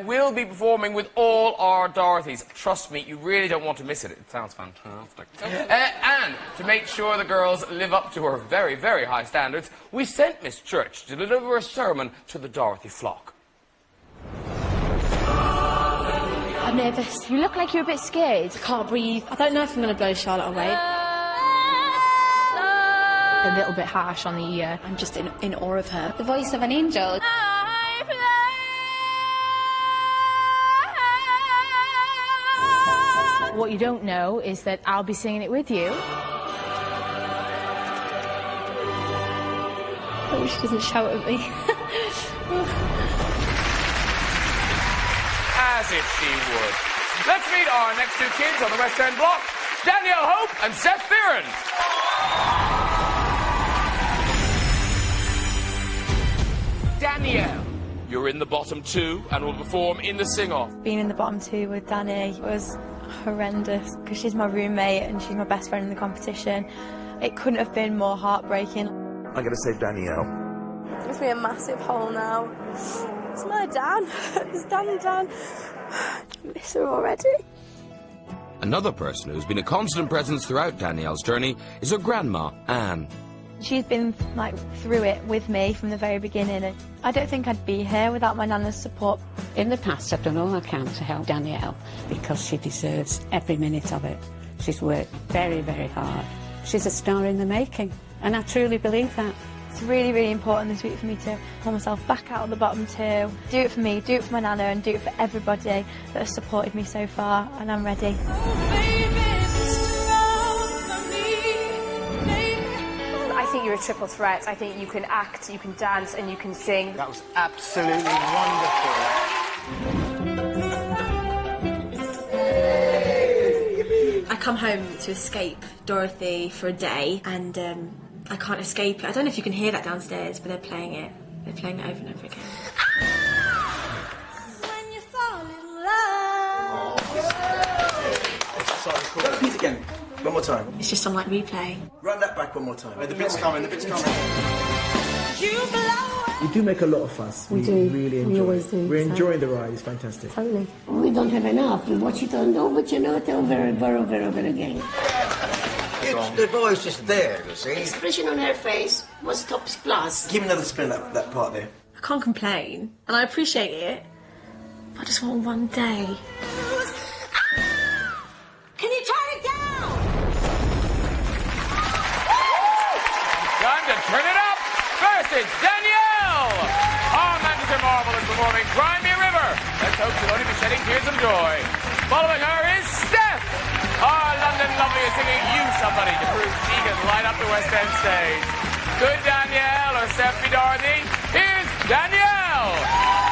will be performing with all our Dorothys. Trust me, you really don't want to miss it. It sounds fantastic. And to make sure the girls live up to her very, very high standards, we sent Miss Church to deliver a sermon to the Dorothy flock. I'm nervous. You look like you're a bit scared. I can't breathe. I don't know if I'm going to blow Charlotte away. A little bit harsh on the ear. I'm just in awe of her. The voice of an angel. What you don't know is that I'll be singing it with you. I hope she doesn't shout at me. As if she would. Let's meet our next two kids on the West End block, Danielle Hope and Seth Fearon. Danielle, you're in the bottom two and will perform in the sing-off. Being in the bottom two with Danny was horrendous because she's my roommate and she's my best friend in the competition. It couldn't have been more heartbreaking. I'm going to say Danielle. Gives me a massive hole now. It's my Dan. It's Dan. I miss her already. Another person who's been a constant presence throughout Danielle's journey is her grandma, Anne. She's been like through it with me from the very beginning, and I don't think I'd be here without my nana's support. In the past, I've done all I can to help Danielle because she deserves every minute of it. She's worked very, very hard. She's a star in the making, and I truly believe that. It's really, really important this week for me to pull myself back out of the bottom two, do it for me, do it for my nana, and do it for everybody that has supported me so far, and I'm ready. I think you're a triple threat. I think you can act, you can dance, and you can sing. That was absolutely wonderful. I come home to escape Dorothy for a day, and I can't escape it. I don't know if you can hear that downstairs, but they're playing it. They're playing it over and over again. When you fall in love. Sorry, cool. Repeat again. One more time. It's just on like replay. Run that back one more time. The bit's coming, the bit's coming. We do make a lot of fuss. We do. Really enjoy. We always do. We're enjoying the ride. It's fantastic. Totally. We don't have enough. We watch it over, but you know it over and over again. The voice just there, you see. The expression on her face was top class. Give me another spin, that part there. I can't complain, and I appreciate it. But I just want one day. Can you turn it down? Time to turn it up. First, it's Danielle. Our Manchester Marvel is performing Cry Me a River. Let's hope she'll only be shedding tears of joy. Following her is Steph. Our London lovely is singing You Somebody to prove she can light up the West End stage. Could Danielle or Steph be Dorothy? Here's Danielle.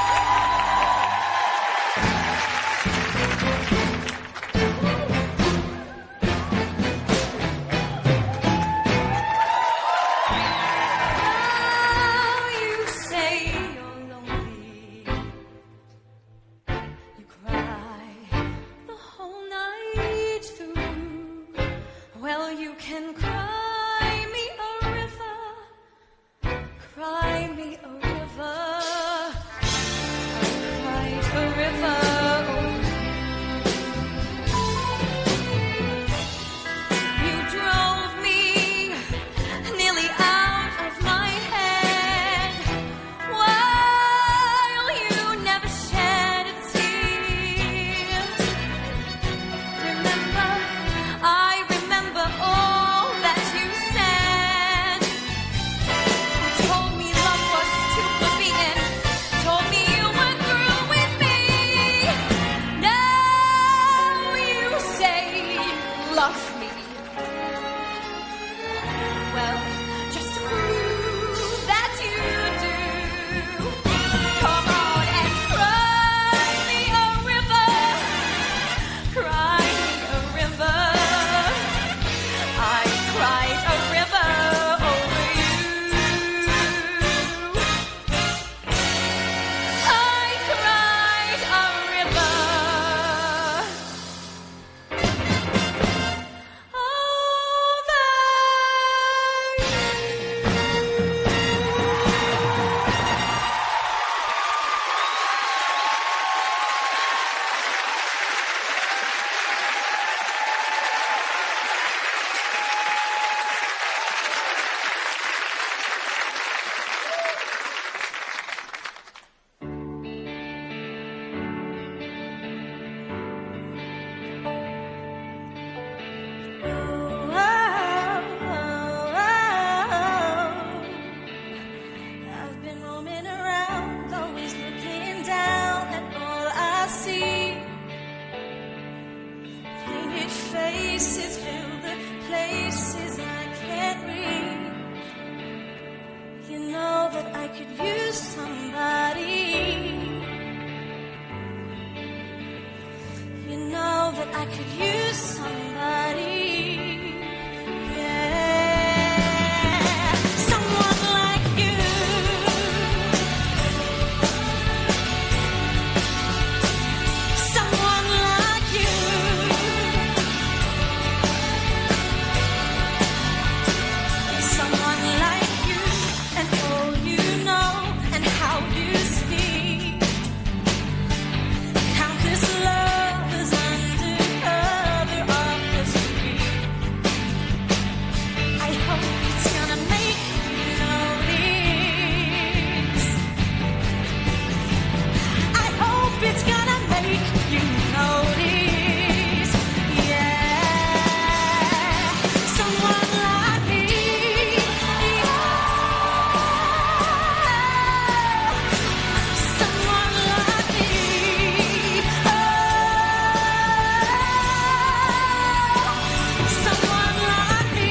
make you notice. Yeah, someone like me. Someone like me. Someone like me.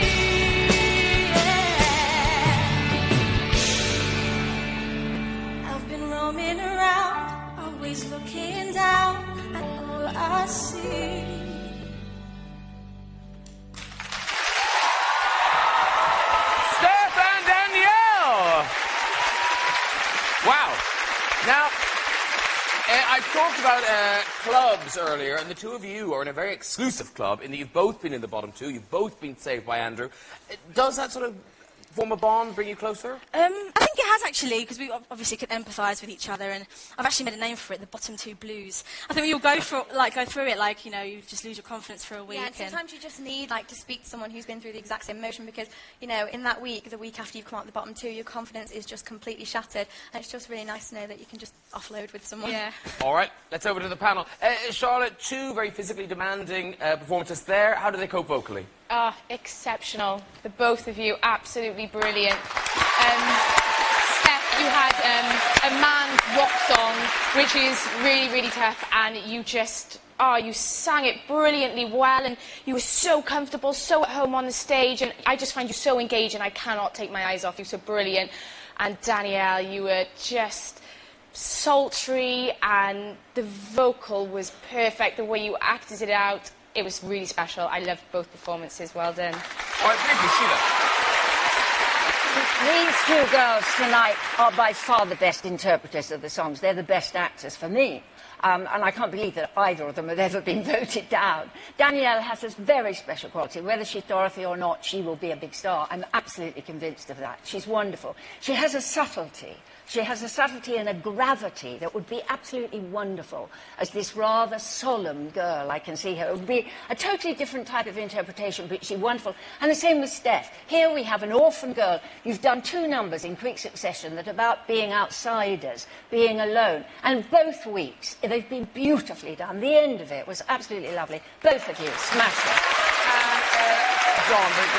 I've been roaming around, always looking down at all I see. Steph and Danielle! Wow. Now, I talked about clubs earlier, and the two of you are in a very exclusive club in that you've both been in the bottom two, you've both been saved by Andrew. Does that sort of form a bond, bring you closer? I think it has actually, because we obviously can empathise with each other, and I've actually made a name for it, the bottom two blues. I think we all go through it, like, you know, you just lose your confidence for a week. Yeah, and sometimes you just need, like, to speak to someone who's been through the exact same emotion because, you know, in that week, the week after you've come out the bottom two, your confidence is just completely shattered, and it's just really nice to know that you can just offload with someone. Yeah. All right, let's over to the panel. Charlotte, two very physically demanding performances there. How do they cope vocally? Exceptional. The both of you, absolutely brilliant. Steph, you had a man's rock song, which is really, really tough, and you just... you sang it brilliantly well, and you were so comfortable, so at home on the stage, and I just find you so engaging. I cannot take my eyes off you, so brilliant. And Danielle, you were just sultry, and the vocal was perfect. The way you acted it out, it was really special. I loved both performances. Well done. All right, thank you, Sheila. These two girls tonight are by far the best interpreters of the songs. They're the best actors for me. And I can't believe that either of them have ever been voted down. Danielle has this very special quality. Whether she's Dorothy or not, she will be a big star. I'm absolutely convinced of that. She's wonderful. She has a subtlety. She has a subtlety and a gravity that would be absolutely wonderful as this rather solemn girl. I can see her. It would be a totally different type of interpretation, but she's wonderful. And the same with Steph. Here we have an orphan girl. You've done two numbers in quick succession that are about being outsiders, being alone. And both weeks, they've been beautifully done. The end of it was absolutely lovely. Both of you smashed it. John, what do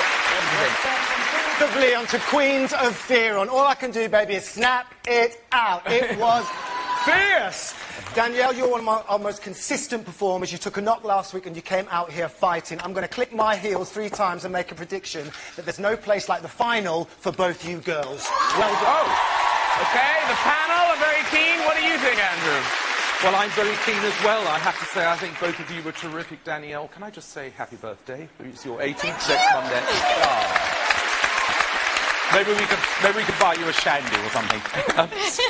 you think? Lovely, on to Queens of Theron. All I can do, baby, is snap it out. It was fierce. Danielle, you're one of our most consistent performers. You took a knock last week and you came out here fighting. I'm going to click my heels 3 times and make a prediction that there's no place like the final for both you girls. Well done. Oh, OK, the panel are very keen. What do you think, Andrew? Well, I'm very keen as well. I have to say, I think both of you were terrific. Danielle, can I just say happy birthday? It's your 18th next Monday. Oh. Maybe we could buy you a shandy or something.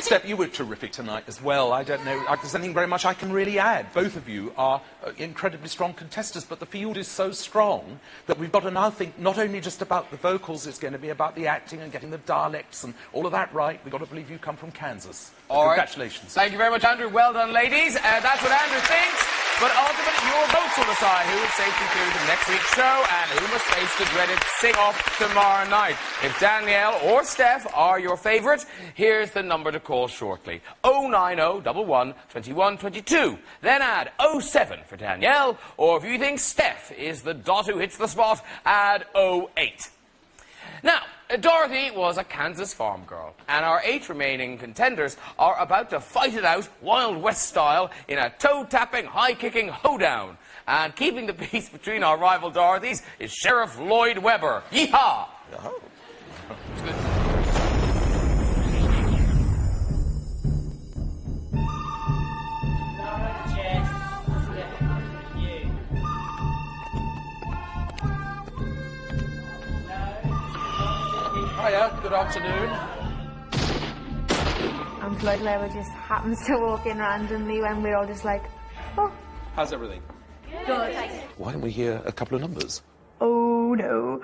Steph, you were terrific tonight as well. I don't know, there's anything very much I can really add. Both of you are incredibly strong contestants, but the field is so strong that we've got to now think not only just about the vocals, it's going to be about the acting and getting the dialects and all of that right. We've got to believe you come from Kansas. All right. Congratulations. Thank you very much, Andrew. Well done, ladies. That's what Andrew thinks. But ultimately, your votes will decide who is safely through to next week's show and who must face the dreaded sing-off tomorrow night. If Danielle or Steph are your favourite, here's the number to call shortly. 090 11 21 22. Then add 07 for Danielle, or if you think Steph is the dot who hits the spot, add 08. Now, Dorothy was a Kansas farm girl, and our 8 remaining contenders are about to fight it out, Wild West style, in a toe-tapping, high-kicking hoedown. And keeping the peace between our rival Dorothys is Sheriff Lloyd Webber. Yeehaw! Hiya, good afternoon. And Lloyd Webber just happens to walk in randomly when we're all just like, oh. How's everything? Good. Why don't we hear a couple of numbers? Oh, no.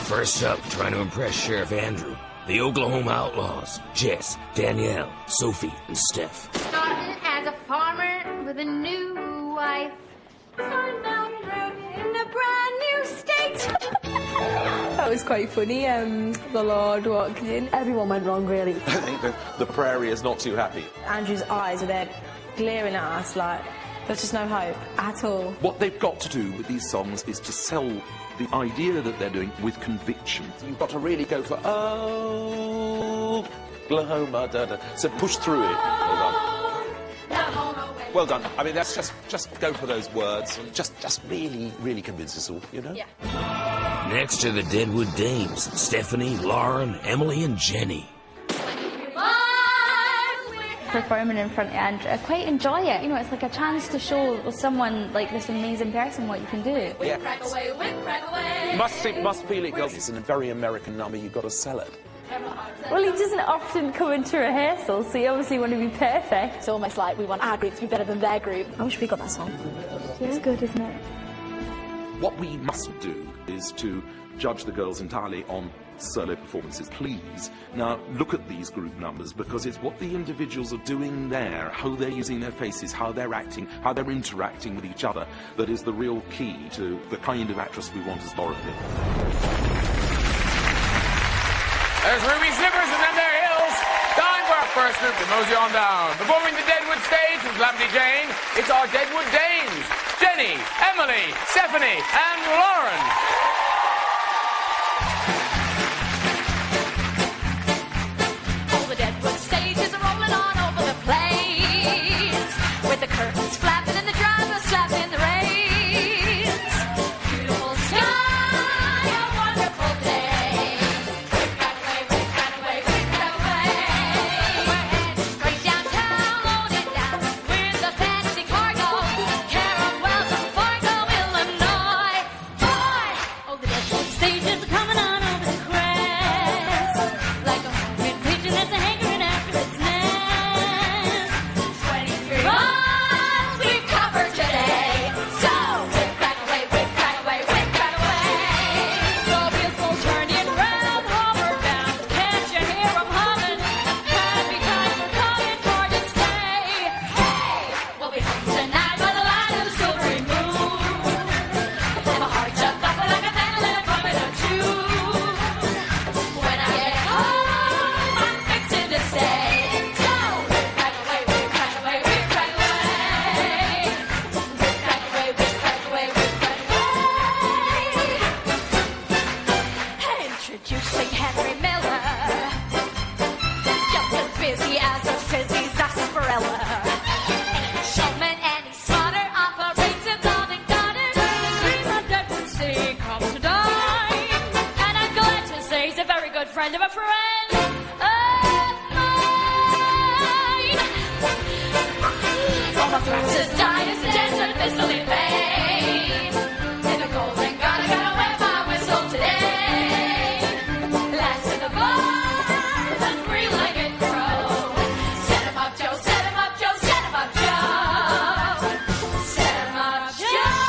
First up, trying to impress Sheriff Andrew, the Oklahoma Outlaws, Jess, Danielle, Sophie, and Steph. Starting as a farmer with a new wife. Starting out in a brand new state. That was quite funny. The Lord walked in. Everyone went wrong, really. I think the prairie is not too happy. Andrew's eyes are there glaring at us like there's just no hope at all. What they've got to do with these songs is to sell the idea that they're doing with conviction. You've got to really go for, oh, Oklahoma, da da. So push through it. Well done. I mean, that's just go for those words and just really, really convince us all, you know? Yeah. Next are the Deadwood Dames, Stephanie, Lauren, Emily and Jenny. Performing in front of Andrew, I quite enjoy it. You know, it's like a chance to show someone like this amazing person what you can do. Yeah. You must feel it, girls. It's a very American number. You've got to sell it. Well, he doesn't often come into rehearsal, so you obviously want to be perfect. It's almost like we want our group to be better than their group. I wish we got that song. It's good, isn't it? What we mustn't do is to judge the girls entirely on solo performances, please. Now, look at these group numbers, because it's what the individuals are doing there, how they're using their faces, how they're acting, how they're interacting with each other, that is the real key to the kind of actress we want as Dorothy. There's Ruby Slippers and then their Hills. Time for our first group to mosey on down. Performing the Deadwood stage with Calamity Jane, it's our Deadwood Dames, Jenny, Emily, Stephanie and Lauren. All the Deadwood stages are rolling on over the place, with the curtains flapping and the drama slapping the rains. Beautiful sky, a wonderful day. We've got away, we've got away, we've got away. We're heading straight downtown, loaded down with the fancy cargo. Caramels and Fargo, Illinois. Boy, oh, the Deadwood stages are coming on over the crest, like a homing pigeon that's hankering after its nest. 23 miles we've covered today, so whip, crack away, whip, crack away, whip, crack away. The wheels go turning round, homeward bound. Can't you hear 'em humming? Happy times are coming for to stay. Hey, we'll be home tonight by the light of the silvery moon, and my heart's a thumping like a mandolin coming to tune. When I get home, I'm fixing to stay. So whip, crack away, whip, crack away, whip, crack away. Whip, crack away, whip, crack away, whip, crack away. Introducing Henry Miller, just as busy as a fizzy sarsaparilla. Showman and he's smarter, operates in Balding Garden. Dream of Deadwood City, come to dine. And I'm glad to say he's a very good friend of a friend of mine. All my throats is dying as the desert thistle in vain. In the golden garden, gotta wet my whistle today. Last in the bar, the three-legged crow. Set him up, Joe, set him up, Joe, set him up, Joe. Set him up, Joe.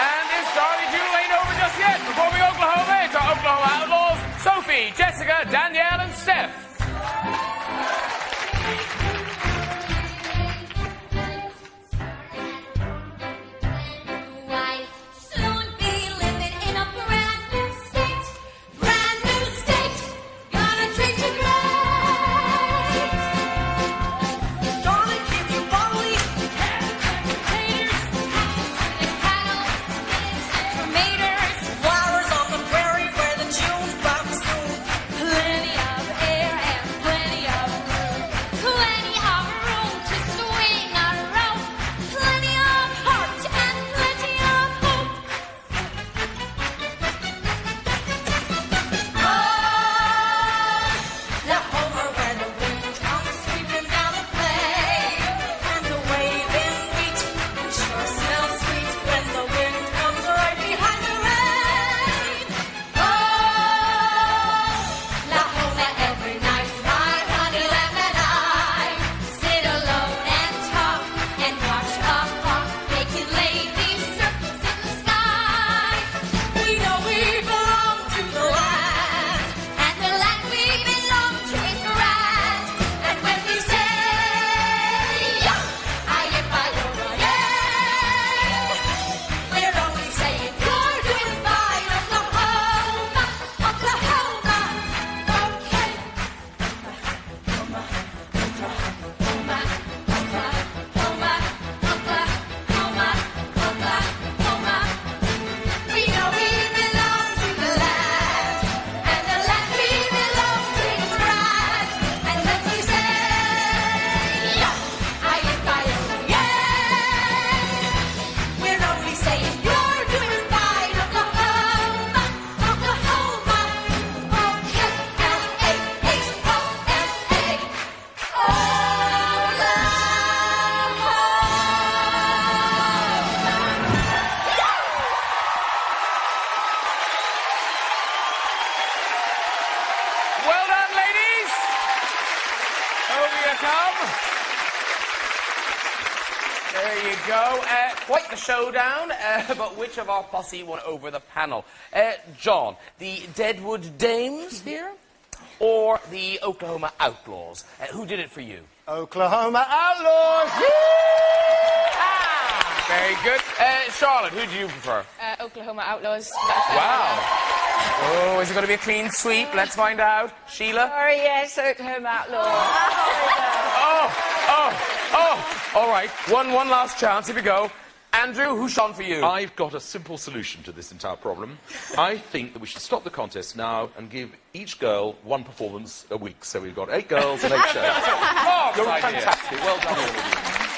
And this Darley Jewel ain't over just yet. Performing Oklahoma, it's our Oklahoma Outlaws, Sophie, Jessica, Danielle and Steph. I'll soon be living in a brand new state. Brand new state. Gonna treat you great. Gonna give you bubbly potatoes, cattle, tomatoes, flowers on the prairie where the June bugs bloom. There you go. Quite the showdown, but which of our posse won over the panel? John, the Deadwood Dames here, or the Oklahoma Outlaws? Who did it for you? Oklahoma Outlaws! Very good. Charlotte, who do you prefer? Oklahoma Outlaws. Wow. Oh, is it going to be a clean sweep? Let's find out. Sheila? Sorry, yes, Oklahoma Outlaws. All right. One last chance. Here we go. Andrew, who's shone for you? I've got a simple solution to this entire problem. I think that we should stop the contest now and give each girl one performance a week. So we've got 8 girls and 8 shows. You're fantastic. Well done, all of you.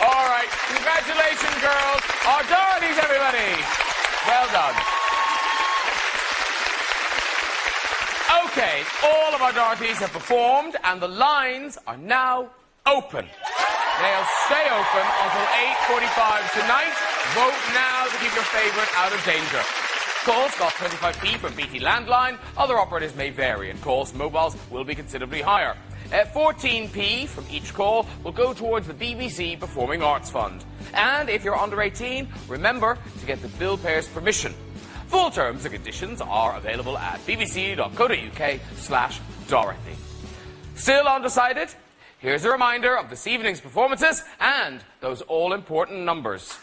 All right. Congratulations, girls. Our Dorothy's, everybody. Well done. Okay, all of our Dorothys have performed, and the lines are now open. They'll stay open until 8:45 tonight. Vote now to keep your favourite out of danger. Calls cost 25p from BT Landline. Other operators may vary, and calls mobiles will be considerably higher. 14p from each call will go towards the BBC Performing Arts Fund. And if you're under 18, remember to get the bill payer's permission. Full terms and conditions are available at bbc.co.uk/Dorothy. Still undecided? Here's a reminder of this evening's performances and those all-important numbers.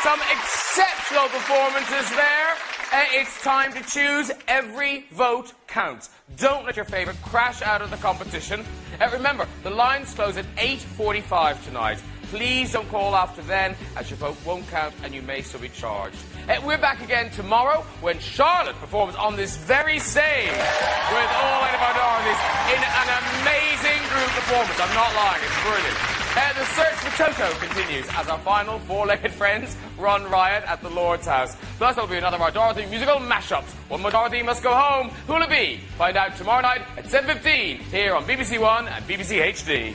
Some exceptional performances there. It's time to choose. Every vote counts. Don't let your favourite crash out of the competition. Remember, the lines close at 8:45 tonight. Please don't call after then, as your vote won't count and you may still be charged. We're back again tomorrow when Charlotte performs on this very stage with all 8 of our Dorothys in an amazing group performance. I'm not lying, it's brilliant. The search for Toto continues as our final 4-legged friends run riot at the Lord's house. Plus, there'll be another of our Dorothy musical mashups. One more Dorothy must go home. Who'll it be? Find out tomorrow night at 7:15 here on BBC One and BBC HD.